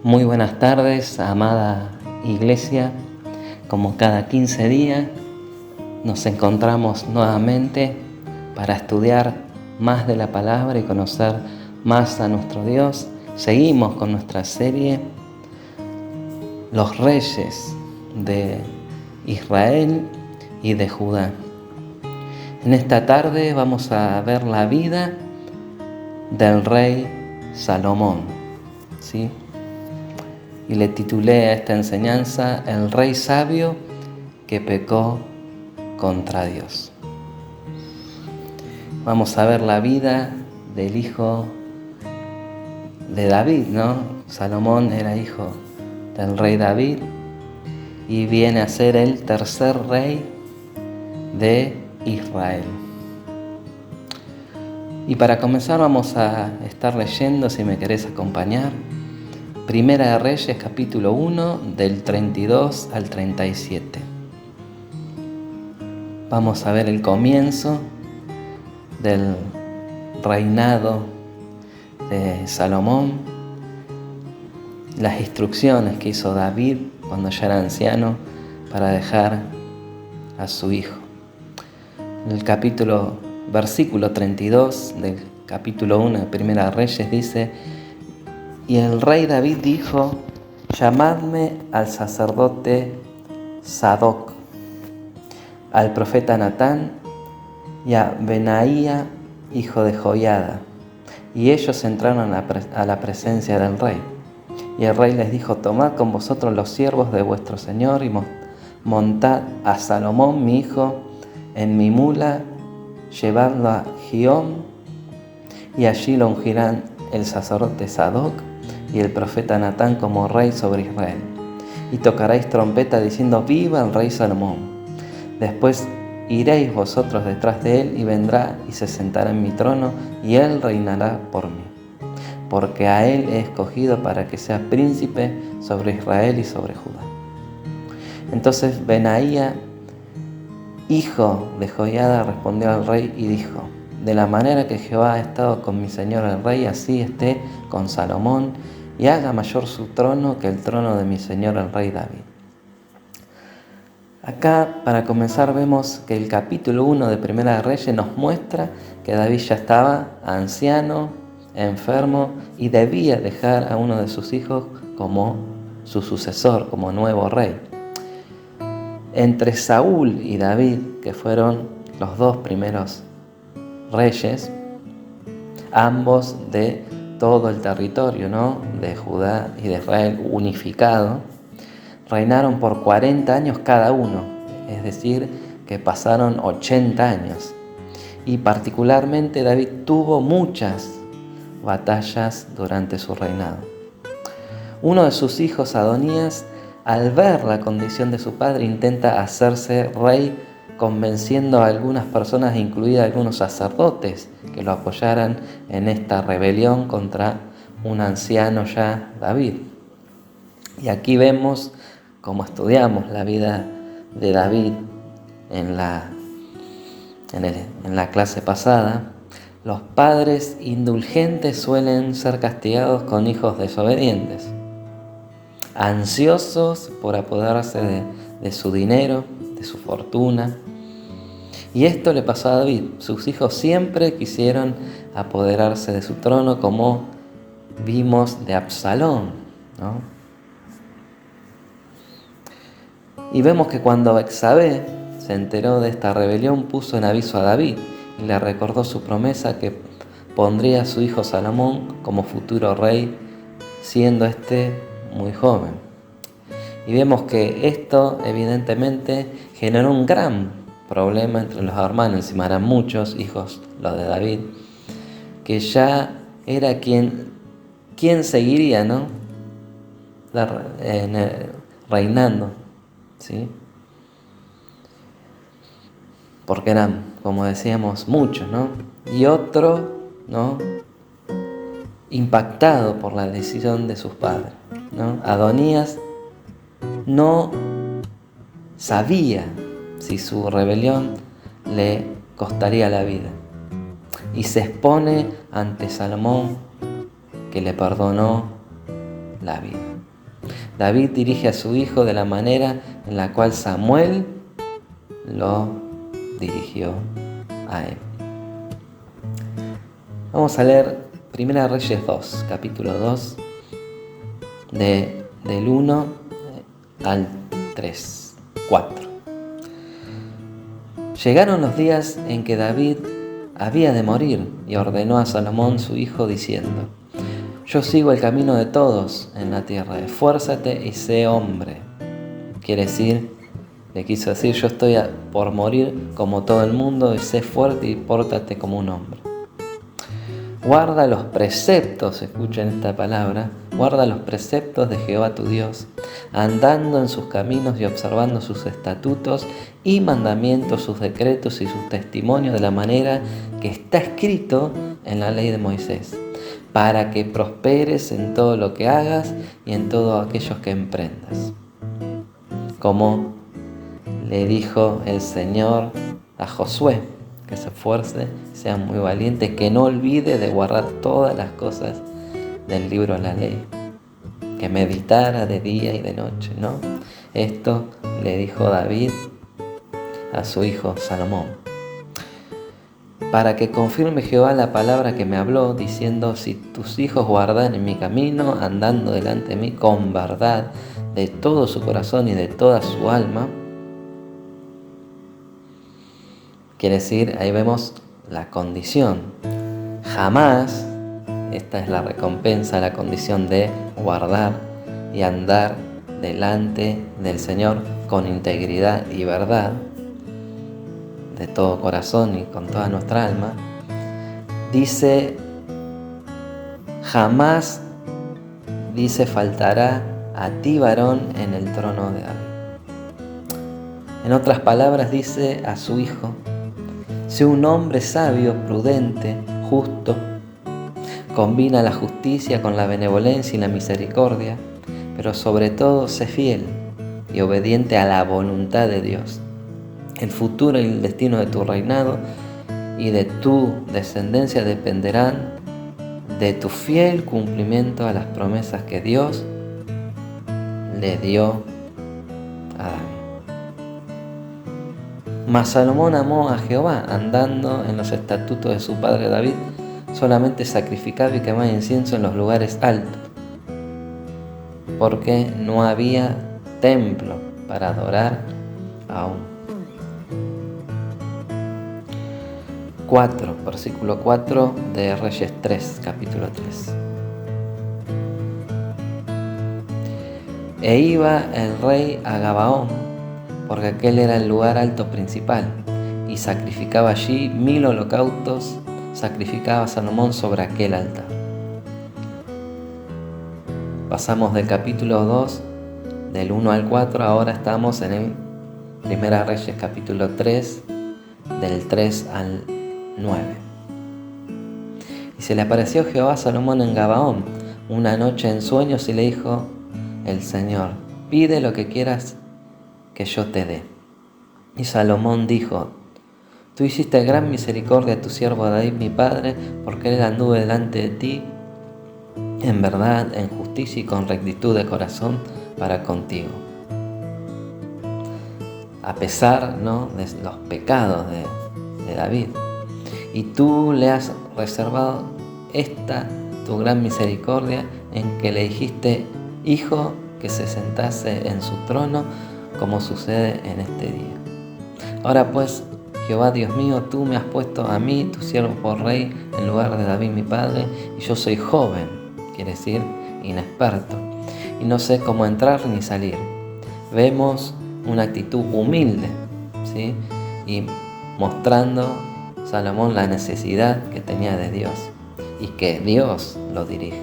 Muy buenas tardes, amada iglesia. Como cada 15 días nos encontramos nuevamente para estudiar más de la palabra y conocer más a nuestro Dios. Seguimos con nuestra serie Los Reyes de Israel y de Judá. En esta tarde vamos a ver la vida del rey Salomón, ¿sí? Y le titulé a esta enseñanza El rey sabio que pecó contra Dios. Vamos a ver la vida del hijo de David, ¿no? Salomón era hijo del rey David y viene a ser el tercer rey de Israel. Y para comenzar vamos a estar leyendo, si me querés acompañar, Primera de Reyes, capítulo 1, del 32 al 37. Vamos a ver el comienzo del reinado de Salomón, las instrucciones que hizo David cuando ya era anciano para dejar a su hijo. El versículo 32 del capítulo 1 de Primera de Reyes dice: Y el rey David dijo: llamadme al sacerdote Sadoc, al profeta Natán y a Benaía, hijo de Joiada. Y ellos entraron a la presencia del rey. Y el rey les dijo: tomad con vosotros los siervos de vuestro señor y montad a Salomón mi hijo en mi mula, llevadlo a Gihón, y allí lo ungirán el sacerdote Sadoc y el profeta Natán como rey sobre Israel. Y tocaréis trompeta diciendo: viva el rey Salomón. Después iréis vosotros detrás de él, y vendrá y se sentará en mi trono, y él reinará por mí, porque a él he escogido para que sea príncipe sobre Israel y sobre Judá. Entonces Benaía, hijo de Joiada, respondió al rey y dijo: de la manera que Jehová ha estado con mi señor el rey, así esté con Salomón, y haga mayor su trono que el trono de mi señor el rey David. Acá, para comenzar, vemos que el capítulo 1 de Primera de Reyes nos muestra que David ya estaba anciano, enfermo, y debía dejar a uno de sus hijos como su sucesor, como nuevo rey. Entre Saúl y David, que fueron los dos primeros reyes, ambos de todo el territorio, ¿no?, de Judá y de Israel unificado, reinaron por 40 años cada uno, es decir, que pasaron 80 años. Y particularmente David tuvo muchas batallas durante su reinado. Uno de sus hijos, Adonías, al ver la condición de su padre, intenta hacerse rey, convenciendo a algunas personas, incluidas algunos sacerdotes, que lo apoyaran en esta rebelión contra un anciano ya, David. Y aquí vemos, como estudiamos la vida de David en la clase pasada, los padres indulgentes suelen ser castigados con hijos desobedientes, ansiosos por apoderarse de su dinero, de su fortuna. Y esto le pasó a David. Sus hijos siempre quisieron apoderarse de su trono, como vimos de Absalón, ¿no? Y vemos que cuando Betsabé se enteró de esta rebelión, puso en aviso a David y le recordó su promesa que pondría a su hijo Salomón como futuro rey, siendo este muy joven. Y vemos que esto evidentemente generó un gran problema entre los hermanos. Encima eran muchos hijos los de David, que ya era quien seguiría, ¿no?, reinando, ¿sí? Porque eran, como decíamos, muchos, ¿no? Y otro, ¿no?, impactado por la decisión de sus padres, ¿no? Adonías no sabía si su rebelión le costaría la vida, y se expone ante Salomón, que le perdonó la vida. David dirige a su hijo de la manera en la cual Samuel lo dirigió a él. Vamos a leer 1 Reyes 2, capítulo 2, del 1 al 3, 4. Llegaron los días en que David había de morir y ordenó a Salomón su hijo diciendo: yo sigo el camino de todos en la tierra, esfuérzate y sé hombre. Quiere decir, le quiso decir, yo estoy por morir como todo el mundo y sé fuerte y pórtate como un hombre. Guarda los preceptos, escuchen esta palabra, guarda los preceptos de Jehová tu Dios, andando en sus caminos y observando sus estatutos y mandamientos, sus decretos y sus testimonios de la manera que está escrito en la ley de Moisés, para que prosperes en todo lo que hagas y en todos aquellos que emprendas. Como le dijo el Señor a Josué, que se esfuerce, sea muy valiente, que no olvide de guardar todas las cosas del libro de la ley, que meditara de día y de noche, ¿no? Esto le dijo David a su hijo Salomón. Para que confirme Jehová la palabra que me habló, diciendo: si tus hijos guardan en mi camino, andando delante de mí con verdad, de todo su corazón y de toda su alma. Quiere decir, ahí vemos la condición. Jamás, esta es la recompensa, la condición de guardar y andar delante del Señor con integridad y verdad, de todo corazón y con toda nuestra alma. Dice, jamás, dice, faltará a ti varón en el trono de David. En otras palabras, dice a su hijo: sé un hombre sabio, prudente, justo, combina la justicia con la benevolencia y la misericordia, pero sobre todo sé fiel y obediente a la voluntad de Dios. El futuro y el destino de tu reinado y de tu descendencia dependerán de tu fiel cumplimiento a las promesas que Dios le dio a David. Mas Salomón amó a Jehová, andando en los estatutos de su padre David, solamente sacrificaba y quemaba incienso en los lugares altos, porque no había templo para adorar aún. 4, versículo 4 de Reyes 3, capítulo 3. E iba el rey a Gabaón, porque aquel era el lugar alto principal, y sacrificaba allí 1000 holocaustos, sacrificaba Salomón sobre aquel altar. Pasamos del capítulo 2, del 1 al 4, ahora estamos en el 1 Reyes capítulo 3, del 3 al 9. Y se le apareció Jehová a Salomón en Gabaón una noche en sueños y le dijo el Señor: pide lo que quieras que yo te dé. Y Salomón dijo: tú hiciste gran misericordia a tu siervo David mi padre, porque él anduvo delante de ti en verdad, en justicia y con rectitud de corazón para contigo. A pesar, ¿no?, de los pecados de David. Y tú le has reservado esta tu gran misericordia, en que le dijiste: hijo, que se sentase en su trono, como sucede en este día. Ahora pues, Jehová Dios mío, tú me has puesto a mí, tu siervo, por rey en lugar de David mi padre, y yo soy joven, quiere decir inexperto, y no sé cómo entrar ni salir. Vemos una actitud humilde, ¿sí?, y mostrando Salomón la necesidad que tenía de Dios y que Dios lo dirige.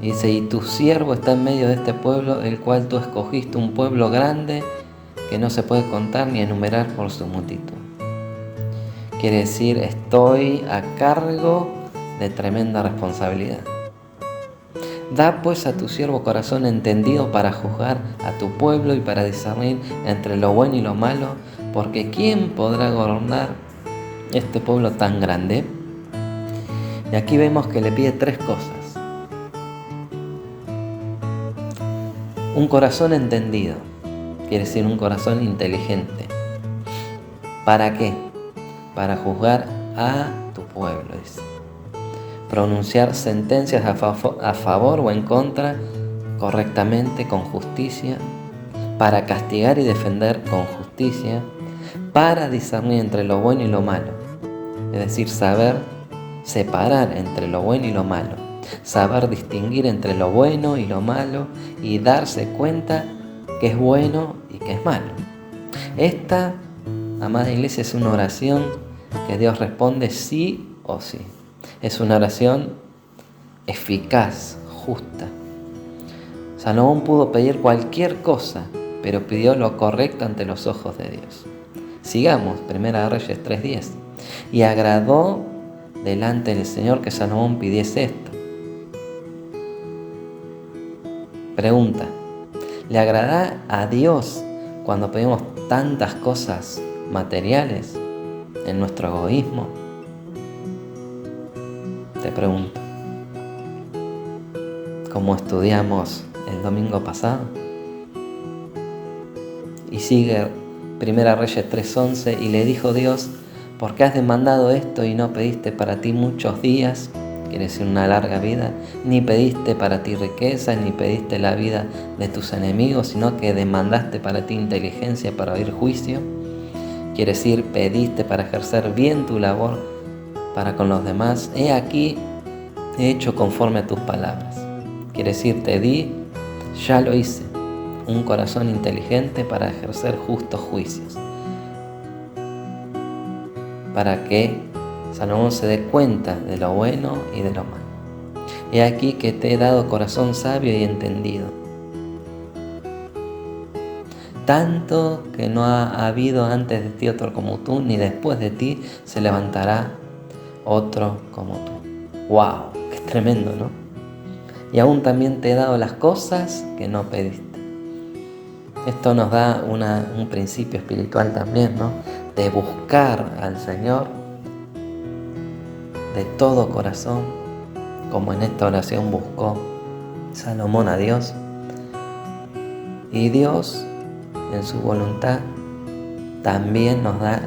Dice: y tu siervo está en medio de este pueblo, el cual tú escogiste, un pueblo grande que no se puede contar ni enumerar por su multitud. Quiere decir, estoy a cargo de tremenda responsabilidad. Da pues a tu siervo corazón entendido para juzgar a tu pueblo y para discernir entre lo bueno y lo malo, porque ¿quién podrá gobernar este pueblo tan grande? Y aquí vemos que le pide 3 cosas. Un corazón entendido, quiere decir un corazón inteligente. ¿Para qué? Para juzgar a tu pueblo, dice. Pronunciar sentencias a favor o en contra correctamente, con justicia. Para castigar y defender con justicia. Para discernir entre lo bueno y lo malo. Es decir, saber separar entre lo bueno y lo malo. Saber distinguir entre lo bueno y lo malo y darse cuenta que es bueno y que es malo. Esta, amada iglesia, es una oración que Dios responde sí o sí. Es una oración eficaz, justa. Salomón pudo pedir cualquier cosa, pero pidió lo correcto ante los ojos de Dios. Sigamos, 1 Reyes 3:10. Y agradó delante del Señor que Salomón pidiese esto. Pregunta: ¿le agrada a Dios cuando pedimos tantas cosas materiales en nuestro egoísmo? Te pregunto, como estudiamos el domingo pasado. Y sigue 1 Reyes 3:11, y le dijo Dios: ¿por qué has demandado esto y no pediste para ti muchos días? Quiere decir una larga vida. Ni pediste para ti riqueza, ni pediste la vida de tus enemigos, sino que demandaste para ti inteligencia para oír juicio. Quiere decir, pediste para ejercer bien tu labor para con los demás. He aquí, he hecho conforme a tus palabras. Quiere decir, te di, ya lo hice, un corazón inteligente para ejercer justos juicios. Para que Salomón se dé cuenta de lo bueno y de lo malo. He aquí que te he dado corazón sabio y entendido. Tanto que no ha habido antes de ti otro como tú, ni después de ti se levantará otro como tú. ¡Wow! ¡Qué tremendo!, ¿no? Y aún también te he dado las cosas que no pediste. Esto nos da un principio espiritual también, ¿no? De buscar al Señor de todo corazón, como en esta oración buscó Salomón a Dios. Y Dios, en su voluntad, también nos da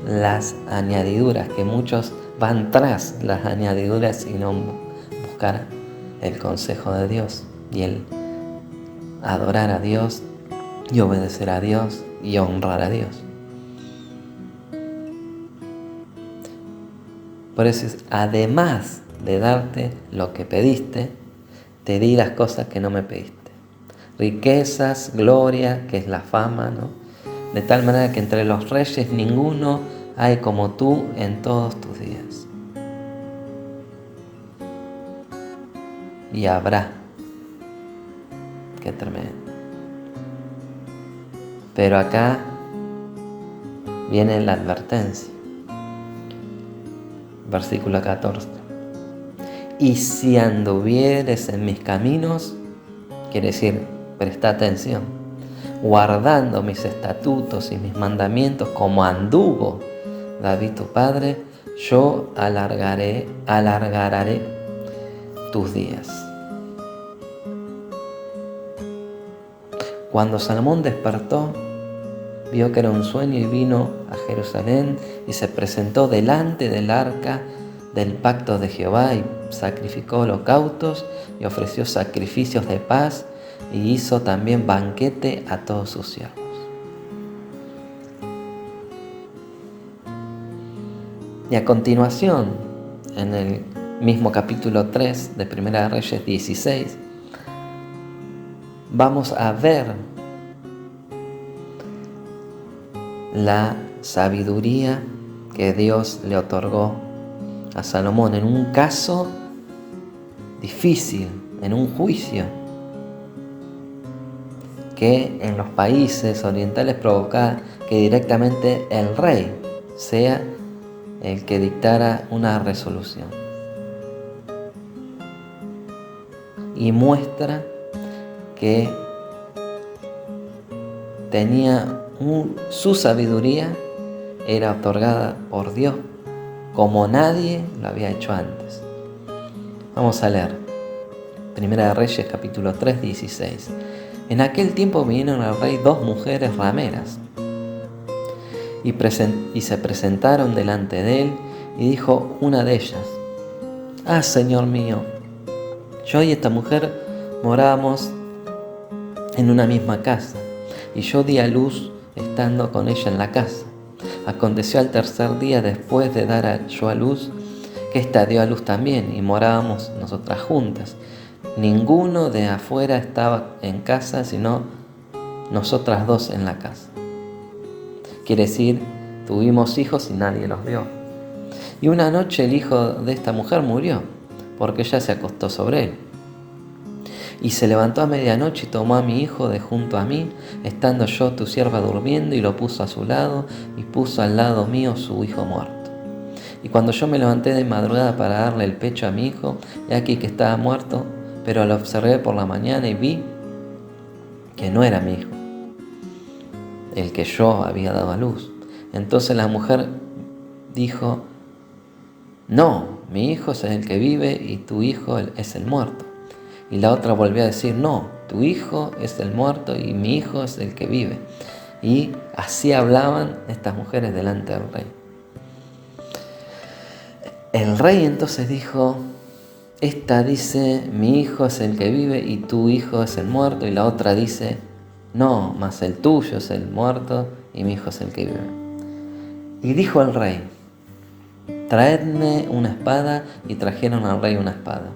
las añadiduras, que muchos van tras las añadiduras y no buscar el consejo de Dios y el adorar a Dios y obedecer a Dios y honrar a Dios. Por eso, además de darte lo que pediste, te di las cosas que no me pediste. Riquezas, gloria, que es la fama, ¿no? De tal manera que entre los reyes ninguno hay como tú en todos tus días. Y habrá. Qué tremendo. Pero acá viene la advertencia. Versículo 14. Y si anduvieres en mis caminos, quiere decir, presta atención, guardando mis estatutos y mis mandamientos como anduvo David tu padre, yo alargaré tus días. Cuando Salomón despertó, vio que era un sueño y vino a Jerusalén y se presentó delante del arca del pacto de Jehová y sacrificó holocaustos y ofreció sacrificios de paz y hizo también banquete a todos sus siervos. Y a continuación, en el mismo capítulo 3 de 1 Reyes 16, vamos a ver la sabiduría que Dios le otorgó a Salomón en un caso difícil, en un juicio que en los países orientales provocaba que directamente el rey sea el que dictara una resolución. Y muestra que su sabiduría era otorgada por Dios como nadie lo había hecho antes. Vamos a leer 1 Reyes capítulo 3, 16. En aquel tiempo vinieron al rey 2 mujeres rameras y se presentaron delante de él, y dijo una de ellas: «Ah, señor mío, yo y esta mujer morábamos en una misma casa, y yo di a luz estando con ella en la casa. Aconteció al 3er día después de dar yo a luz, que ésta dio a luz también, y morábamos nosotras juntas. Ninguno de afuera estaba en casa, sino nosotras 2 en la casa». Quiere decir, tuvimos hijos y nadie los vio. Y una noche el hijo de esta mujer murió, porque ella se acostó sobre él. Y se levantó a medianoche y tomó a mi hijo de junto a mí, estando yo tu sierva durmiendo, y lo puso a su lado, y puso al lado mío su hijo muerto. Y cuando yo me levanté de madrugada para darle el pecho a mi hijo, he aquí que estaba muerto, pero lo observé por la mañana y vi que no era mi hijo, el que yo había dado a luz. Entonces la mujer dijo: «No, mi hijo es el que vive y tu hijo es el muerto». Y la otra volvió a decir: «No, tu hijo es el muerto y mi hijo es el que vive». Y así hablaban estas mujeres delante del rey. El rey entonces dijo: «Esta dice: mi hijo es el que vive y tu hijo es el muerto». Y la otra dice: «No, mas el tuyo es el muerto y mi hijo es el que vive». Y dijo el rey: «Traedme una espada». Y trajeron al rey una espada.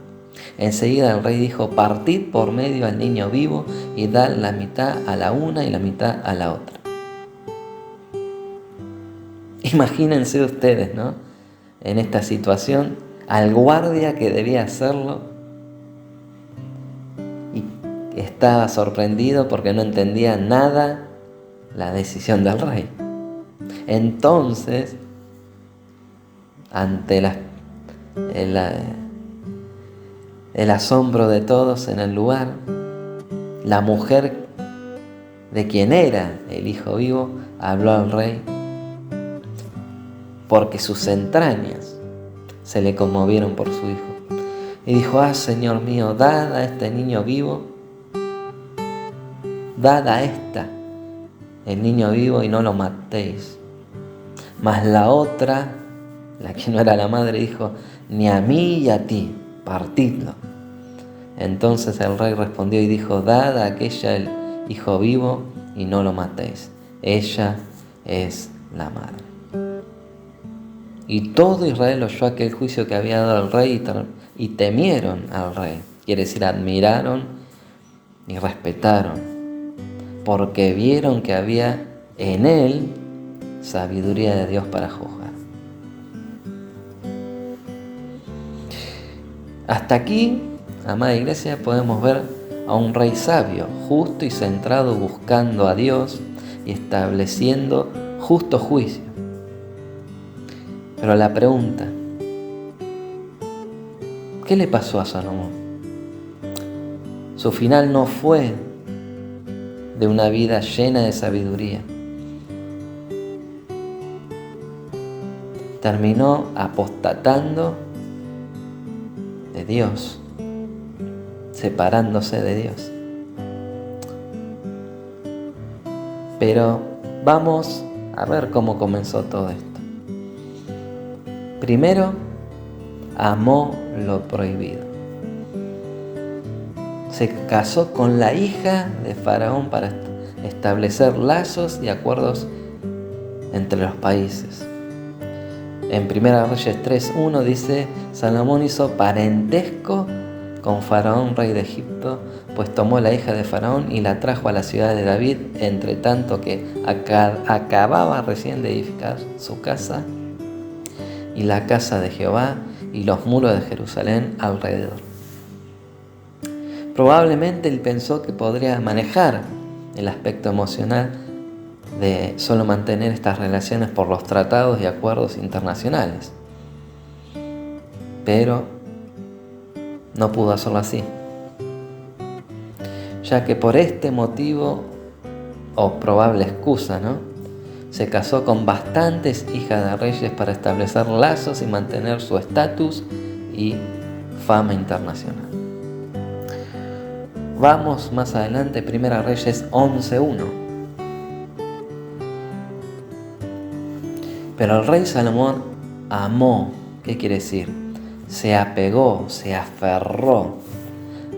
Enseguida el rey dijo: «Partid por medio al niño vivo y dad la mitad a la una y la mitad a la otra». Imagínense ustedes, ¿no?, en esta situación, al guardia que debía hacerlo, y estaba sorprendido porque no entendía nada la decisión del rey. Entonces, ante el asombro de todos en el lugar, la mujer de quien era el hijo vivo habló al rey, porque sus entrañas se le conmovieron por su hijo. Y dijo: «Ah, Señor mío, dad a este niño vivo, dad a esta el niño vivo y no lo matéis». Mas la otra, la que no era la madre, dijo: «Ni a mí y a ti, partidlo». Entonces el rey respondió y dijo: «Dad a aquella el hijo vivo y no lo matéis. Ella es la madre». Y todo Israel oyó aquel juicio que había dado el rey y temieron al rey. Quiere decir, admiraron y respetaron, porque vieron que había en él sabiduría de Dios para juzgar. Hasta aquí, amada iglesia, podemos ver a un rey sabio, justo y centrado, buscando a Dios y estableciendo justo juicio. Pero la pregunta: ¿qué le pasó a Salomón? Su final no fue de una vida llena de sabiduría. Terminó apostatando de Dios, separándose de Dios. Pero vamos a ver cómo comenzó todo esto. Primero, amó lo prohibido. Se casó con la hija de Faraón para establecer lazos y acuerdos entre los países. En 1 Reyes 3:1 dice: «Salomón hizo parentesco con Faraón, rey de Egipto, pues tomó la hija de Faraón y la trajo a la ciudad de David, entre tanto que acababa recién de edificar su casa y la casa de Jehová y los muros de Jerusalén alrededor». Probablemente él pensó que podría manejar el aspecto emocional de solo mantener estas relaciones por los tratados y acuerdos internacionales, pero no pudo hacerlo así, ya que por este motivo, o probable excusa, se casó con bastantes hijas de reyes para establecer lazos y mantener su estatus y fama internacional. Vamos más adelante, Primera Reyes 11:1. Pero el rey Salomón amó, ¿qué quiere decir? Se apegó, se aferró,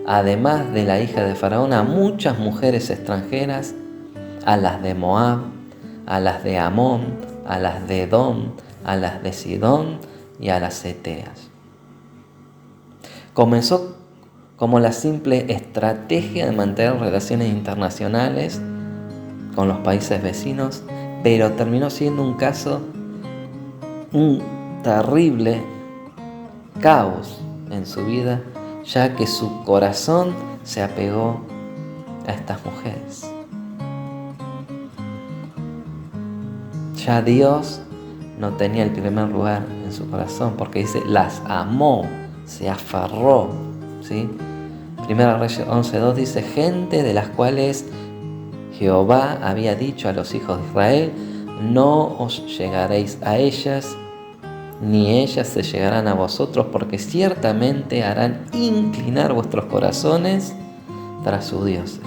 además de la hija de Faraón, a muchas mujeres extranjeras, a las de Moab, a las de Amón, a las de Edom, a las de Sidón y a las Eteas. Comenzó como la simple estrategia de mantener relaciones internacionales con los países vecinos, pero terminó siendo un terrible caos en su vida, ya que su corazón se apegó a estas mujeres. Ya Dios no tenía el primer lugar en su corazón, porque dice, las amó, se aferró, ¿sí? Primera Reyes 11:2 dice, gente de las cuales Jehová había dicho a los hijos de Israel, no os llegaréis a ellas, ni ellas se llegarán a vosotros, porque ciertamente harán inclinar vuestros corazones tras sus dioses.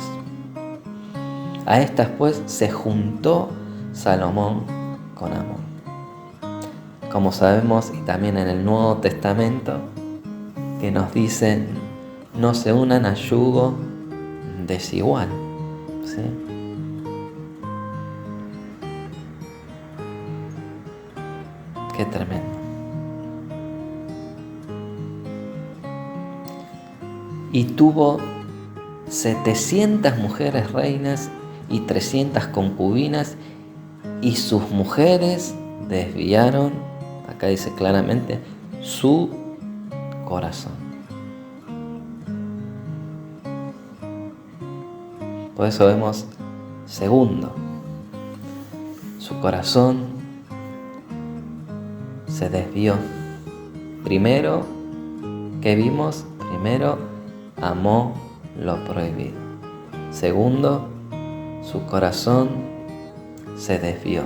A estas pues se juntó Salomón con Amón. Como sabemos, y también en el Nuevo Testamento, que nos dicen, no se unan a yugo desigual, ¿sí? Qué tremendo. Y tuvo 700 mujeres reinas y 300 concubinas, y sus mujeres desviaron, acá dice claramente, su corazón. Por eso vemos, segundo, su corazón se desvió. Primero, ¿qué vimos? Primero, amó lo prohibido. Segundo, su corazón se desvió.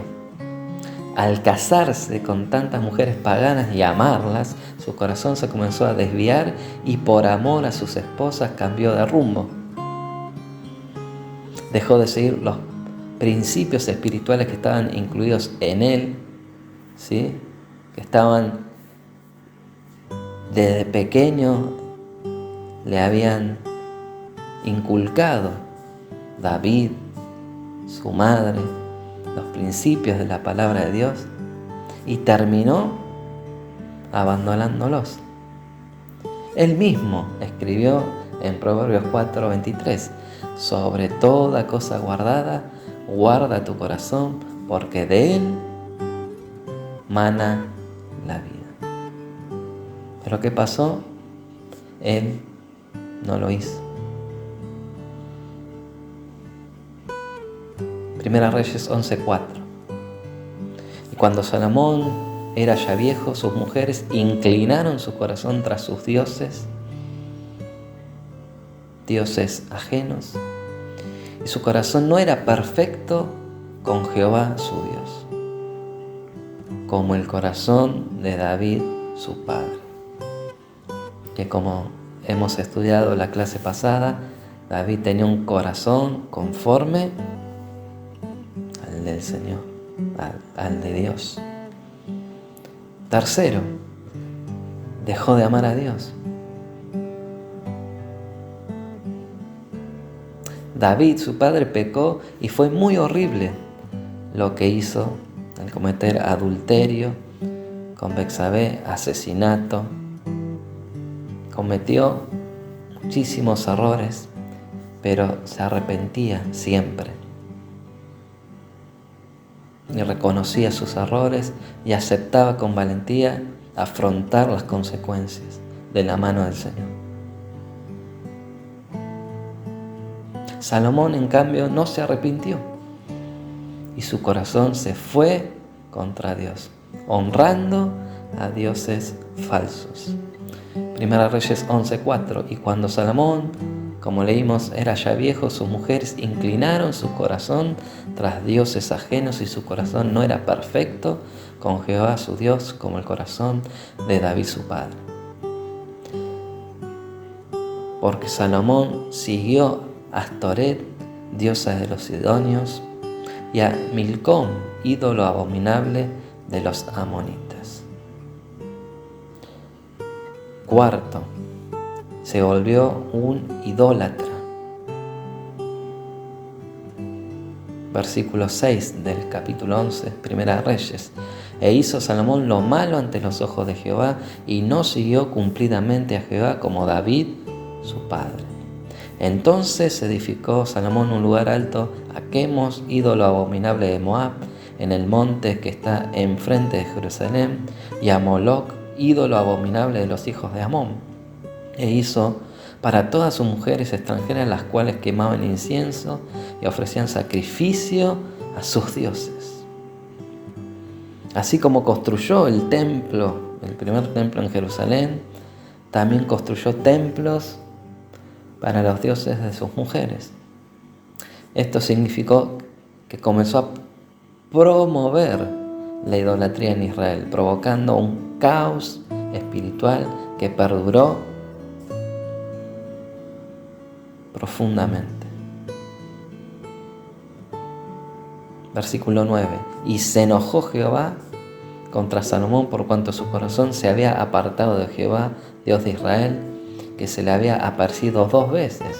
Al casarse con tantas mujeres paganas y amarlas, su corazón se comenzó a desviar y por amor a sus esposas cambió de rumbo. Dejó de seguir los principios espirituales que estaban incluidos en él, ¿sí? Que estaban desde pequeño, le habían inculcado David, su madre, los principios de la palabra de Dios, y terminó abandonándolos. Él mismo escribió en Proverbios 4:23, sobre toda cosa guardada, guarda tu corazón, porque de él mana la vida. Pero ¿qué pasó? Él no lo hizo. Primera Reyes 11:4. Y cuando Salomón era ya viejo, sus mujeres inclinaron su corazón tras sus dioses ajenos, y su corazón no era perfecto con Jehová su Dios, como el corazón de David su padre, que como hemos estudiado la clase pasada, David tenía un corazón conforme al del Señor, al de Dios. Tercero, dejó de amar a Dios. David, su padre, pecó y fue muy horrible lo que hizo al cometer adulterio con Betsabé, asesinato. Cometió muchísimos errores, pero se arrepentía siempre. Y reconocía sus errores y aceptaba con valentía afrontar las consecuencias de la mano del Señor. Salomón, en cambio, no se arrepintió y su corazón se fue contra Dios, honrando a dioses falsos. Primera Reyes 11:4. Y cuando Salomón, como leímos, era ya viejo, sus mujeres inclinaron su corazón tras dioses ajenos, y su corazón no era perfecto con Jehová su Dios, como el corazón de David su padre. porque Salomón siguió a Astoret, diosa de los sidonios, y a Milcom, ídolo abominable de los amonitas. Cuarto, se volvió un idólatra. Versículo 6 del capítulo 11, Primera de Reyes. E hizo Salomón lo malo ante los ojos de Jehová, y no siguió cumplidamente a Jehová como David, su padre. Entonces edificó Salomón un lugar alto a Quemos, ídolo abominable de Moab, en el monte que está enfrente de Jerusalén, y a Moloc, ídolo abominable de los hijos de Amón. E hizo para todas sus mujeres extranjeras, las cuales quemaban incienso y ofrecían sacrificio a sus dioses. Así como construyó el templo, el primer templo en Jerusalén, también construyó templos para los dioses de sus mujeres. Esto significó que comenzó a promover la idolatría en Israel, provocando un caos espiritual que perduró profundamente. Versículo 9. Y se enojó Jehová contra Salomón por cuanto su corazón se había apartado de Jehová, Dios de Israel, que se le había aparecido 2 veces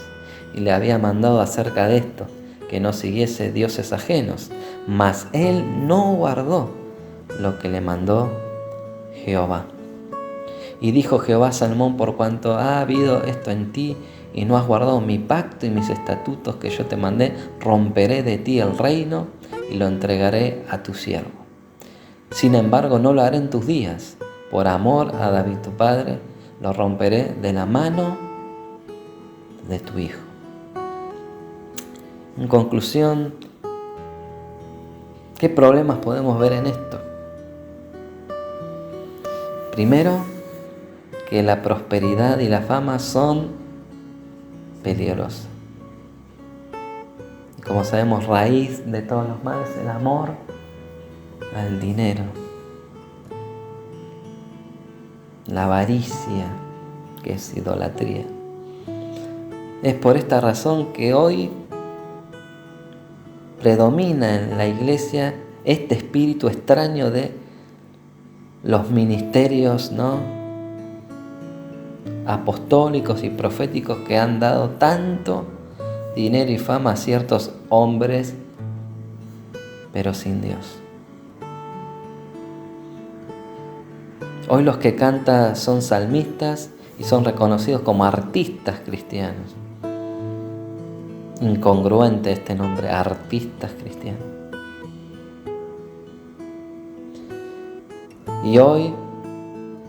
y le había mandado acerca de esto, que no siguiese dioses ajenos. Mas él no guardó lo que le mandó Jehová. Y dijo Jehová a Salomón: por cuanto ha habido esto en ti, y no has guardado mi pacto y mis estatutos que yo te mandé, romperé de ti el reino y lo entregaré a tu siervo. Sin embargo, no lo haré en tus días. Por amor a David tu padre, lo romperé de la mano de tu hijo. En conclusión, ¿qué problemas podemos ver en esto? Primero, que la prosperidad y la fama son peligrosas. Y como sabemos, raíz de todos los males es el amor al dinero, la avaricia, que es idolatría. Es por esta razón que hoy predomina en la iglesia este espíritu extraño de los ministerios, apostólicos y proféticos, que han dado tanto dinero y fama a ciertos hombres, pero sin Dios. Hoy los que cantan son salmistas y son reconocidos como artistas cristianos. Incongruente este nombre, artistas cristianos. Y hoy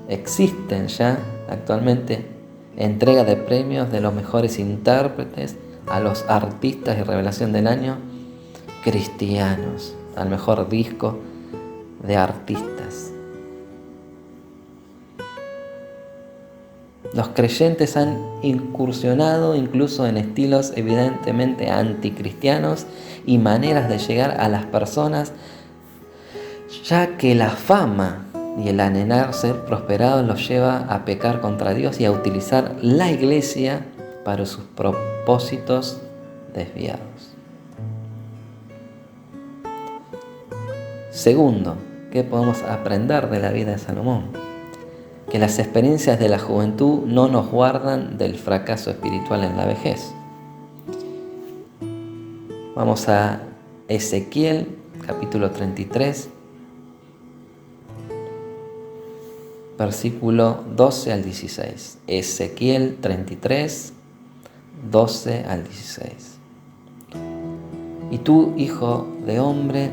existen ya actualmente entrega de premios de los mejores intérpretes a los artistas y revelación del año cristianos, al mejor disco de artistas. Los creyentes han incursionado incluso en estilos evidentemente anticristianos y maneras de llegar a las personas, ya que la fama y el anhelar ser prosperados los lleva a pecar contra Dios y a utilizar la iglesia para sus propósitos desviados. Segundo, ¿qué podemos aprender de la vida de Salomón? Que las experiencias de la juventud no nos guardan del fracaso espiritual en la vejez. Vamos a Ezequiel, capítulo 33, versículo 12 al 16. Ezequiel 33, 12 al 16. Y tú, hijo de hombre,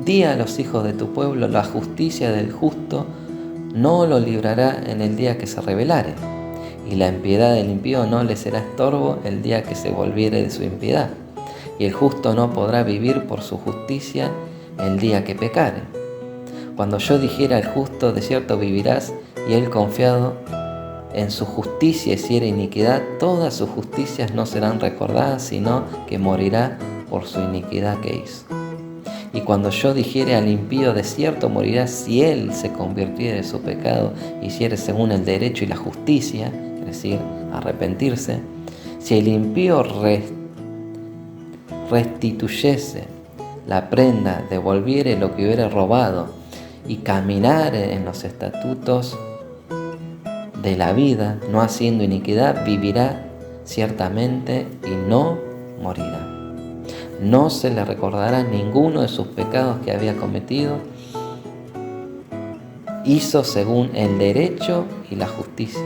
di a los hijos de tu pueblo: la justicia del justo no lo librará en el día que se rebelare, y la impiedad del impío no le será estorbo el día que se volviere de su impiedad, y el justo no podrá vivir por su justicia el día que pecare. Cuando yo dijera al justo: de cierto vivirás, y él confiado en su justicia hiciera iniquidad, todas sus justicias no serán recordadas, sino que morirá por su iniquidad que hizo. Y cuando yo dijere al impío: de cierto morirá, si él se convirtiere de su pecado, hiciere según el derecho y la justicia, es decir, arrepentirse, Si el impío restituyese la prenda, devolviere lo que hubiera robado y caminare en los estatutos de la vida, no haciendo iniquidad, vivirá ciertamente y no morirá. No se le recordará ninguno de sus pecados que había cometido. Hizo según el derecho y la justicia.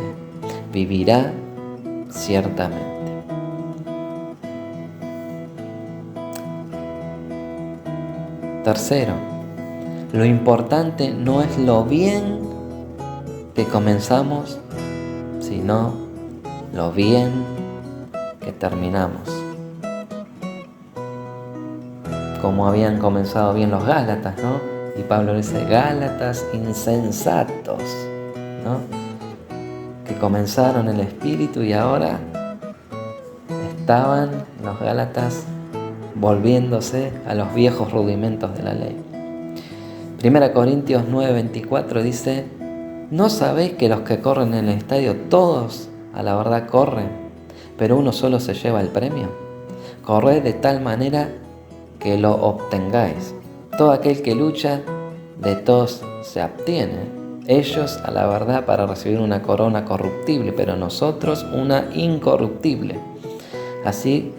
Vivirá ciertamente. Tercero, lo importante no es lo bien que comenzamos, sino lo bien que terminamos. Como habían comenzado bien los Gálatas, ¿no? Y Pablo dice, Gálatas insensatos, ¿no? Que comenzaron el Espíritu y ahora estaban los Gálatas volviéndose a los viejos rudimentos de la ley. 1 Corintios 9:24 dice, ¿no sabéis que los que corren en el estadio todos a la verdad corren, pero uno solo se lleva el premio? Corred de tal manera que lo obtengáis. Todo aquel que lucha, de todos se abstiene. Ellos a la verdad para recibir una corona corruptible, pero nosotros una incorruptible. Así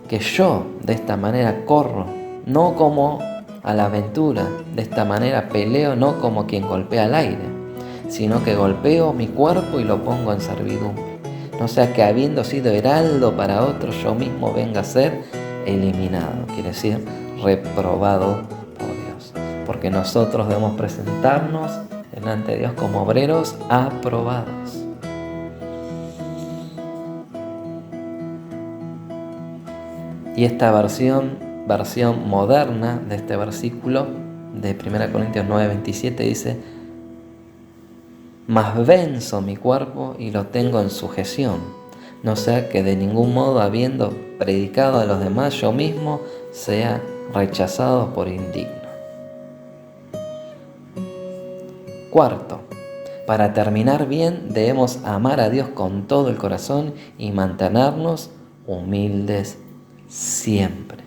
que yo de esta manera corro, no como a la aventura, de esta manera peleo, no como quien golpea al aire, sino que golpeo mi cuerpo y lo pongo en servidumbre. No sea que habiendo sido heraldo para otros, yo mismo venga a ser eliminado, quiere decir reprobado por Dios. Porque nosotros debemos presentarnos delante de Dios como obreros aprobados. Y esta versión moderna de este versículo de 1 Corintios 9:27 dice, mas venzo mi cuerpo y lo tengo en sujeción, no sea que de ningún modo, habiendo predicado a los demás, yo mismo sea rechazado por indigno. Cuarto, para terminar bien debemos amar a Dios con todo el corazón y mantenernos humildes siempre.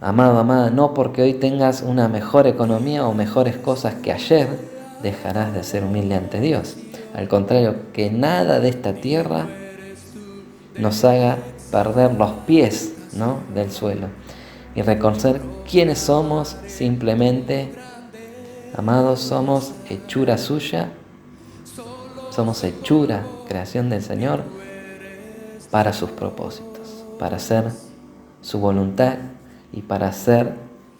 Amado, amada, no porque hoy tengas una mejor economía o mejores cosas que ayer, dejarás de ser humilde ante Dios. Al contrario, que nada de esta tierra nos haga perder los pies, ¿no?, del suelo y reconocer quiénes somos. Simplemente, amados, somos hechura suya, somos hechura, creación del Señor, para sus propósitos, para hacer su voluntad y para hacer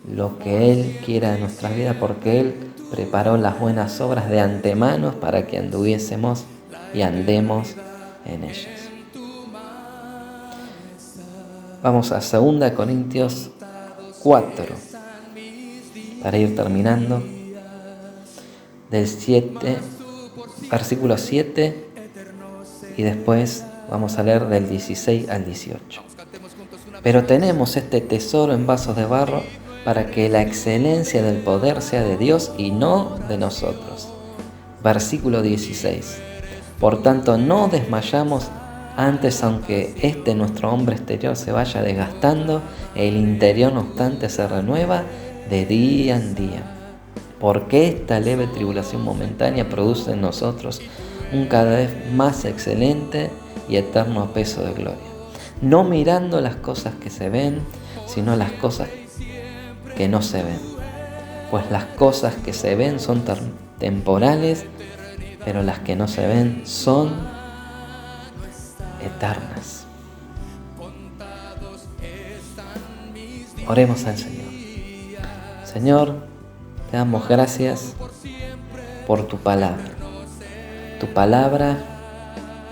lo que Él quiera de nuestras vidas, porque Él preparó las buenas obras de antemano para que anduviésemos y andemos en ellas. Vamos a 2 Corintios 4, para ir terminando, del 7, versículo 7, y después vamos a leer del 16 al 18. Pero tenemos este tesoro en vasos de barro para que la excelencia del poder sea de Dios y no de nosotros. Versículo 16. Por tanto, no desmayamos antes, aunque nuestro hombre exterior se vaya desgastando, el interior no obstante se renueva de día en día. Porque esta leve tribulación momentánea produce en nosotros un cada vez más excelente y eterno peso de gloria. No mirando las cosas que se ven, sino las cosas que no se ven. Pues las cosas que se ven son temporales, pero las que no se ven son eternas. Oremos al Señor. Señor, te damos gracias por tu palabra. Tu palabra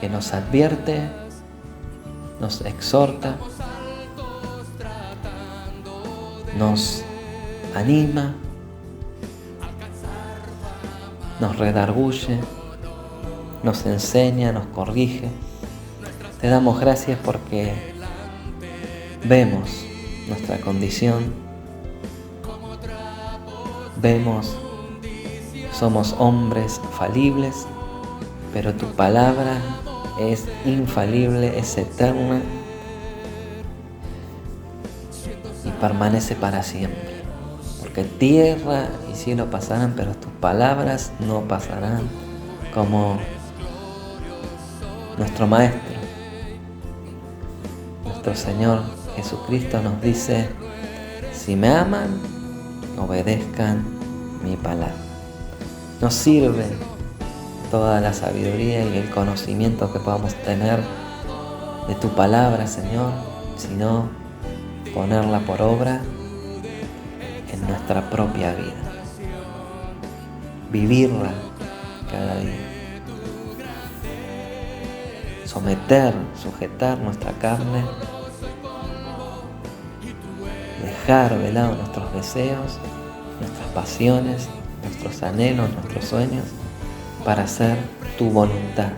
que nos advierte, nos exhorta, nos anima, nos redarguye, nos enseña, nos corrige. Te damos gracias porque vemos nuestra condición, vemos, somos hombres falibles, pero tu palabra es infalible, es eterna y permanece para siempre. Porque tierra y cielo pasarán, pero tus palabras no pasarán, como nuestro Maestro, nuestro Señor Jesucristo nos dice: si me aman, obedezcan mi palabra. Nos sirve toda la sabiduría y el conocimiento que podamos tener de tu palabra, Señor, sino ponerla por obra en nuestra propia vida, vivirla cada día, sujetar nuestra carne, dejar de lado nuestros deseos, nuestras pasiones, nuestros anhelos, nuestros sueños, para hacer tu voluntad,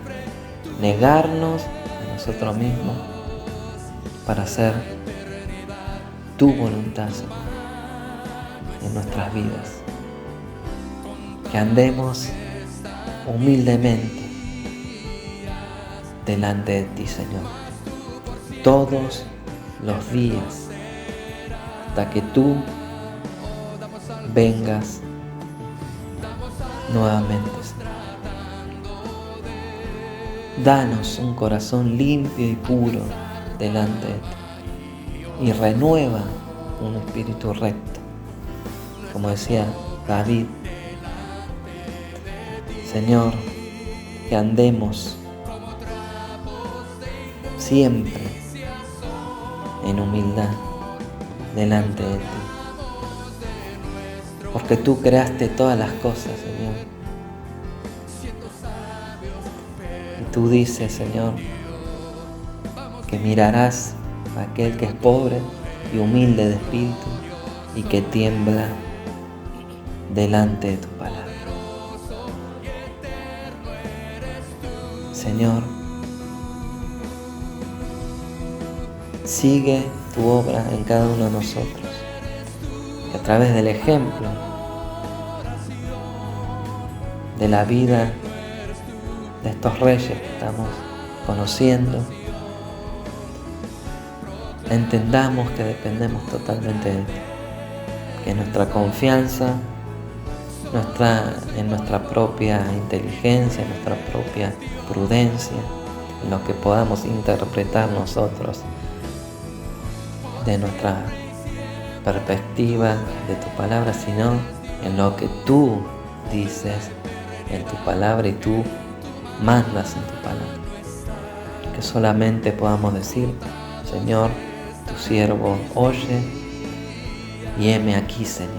negarnos a nosotros mismos para hacer tu voluntad, Señor, en nuestras vidas. Que andemos humildemente delante de ti, Señor, todos los días, hasta que tú vengas nuevamente, Señor. Danos un corazón limpio y puro delante de ti y renueva un espíritu recto, como decía David. Señor, que andemos siempre en humildad delante de ti, porque tú creaste todas las cosas, Señor. Y tú dices, Señor, que mirarás a aquel que es pobre y humilde de espíritu y que tiembla delante de tu palabra. Señor, sigue tu obra en cada uno de nosotros, que a través del ejemplo de la vida de estos reyes que estamos conociendo, entendamos que dependemos totalmente de ti, que nuestra confianza no está en nuestra propia inteligencia, en nuestra propia prudencia, en lo que podamos interpretar nosotros de nuestra perspectiva de tu palabra, sino en lo que tú dices en tu palabra y tú mandas en tu palabra. Que solamente podamos decir: Señor, tu siervo oye y heme aquí, Señor,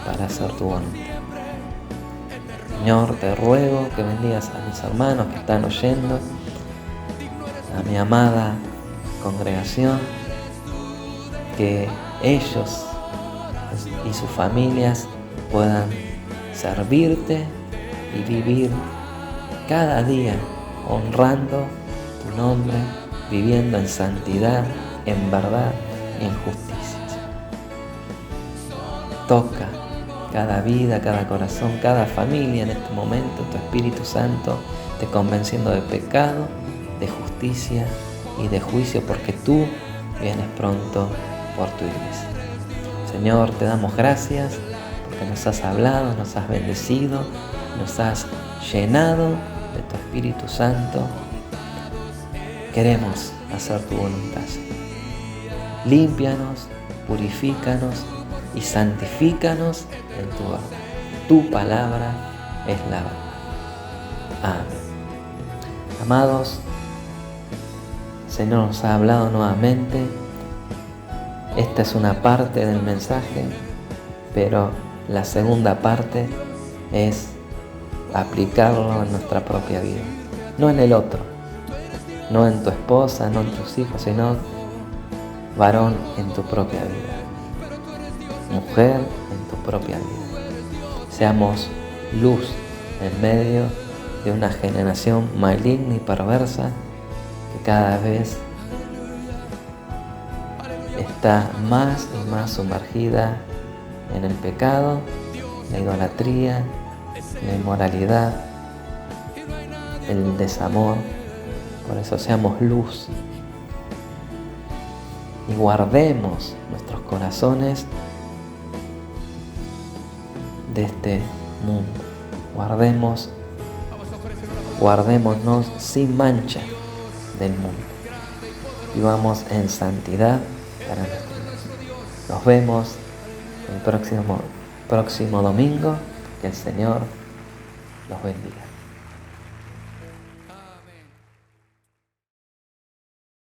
para hacer tu voluntad. Señor, te ruego que bendigas a mis hermanos que están oyendo, a mi amada congregación, que ellos y sus familias puedan servirte y vivir cada día honrando tu nombre, viviendo en santidad, en verdad y en justicia. Toca cada vida, cada corazón, cada familia en este momento, tu Espíritu Santo te convenciendo de pecado, de justicia y de juicio, porque tú vienes pronto por tu iglesia. Señor, te damos gracias porque nos has hablado, nos has bendecido, nos has llenado de tu Espíritu Santo. Queremos hacer tu voluntad, Señor. Límpianos, purifícanos y santifícanos en tu verdad. Tu palabra es la verdad. Amén. Amados, el Señor nos ha hablado nuevamente. Esta es una parte del mensaje, pero la segunda parte es aplicarlo en nuestra propia vida. No en el otro, no en tu esposa, no en tus hijos, sino varón en tu propia vida, mujer en tu propia vida. Seamos luz en medio de una generación maligna y perversa que cada vez está más y más sumergida en el pecado, la idolatría, la inmoralidad el desamor. Por eso seamos luz y guardemos nuestros corazones de este mundo. Guardémonos sin mancha del mundo. Vivamos en santidad para nuestro Dios. Nos vemos el próximo domingo. Que el Señor los bendiga.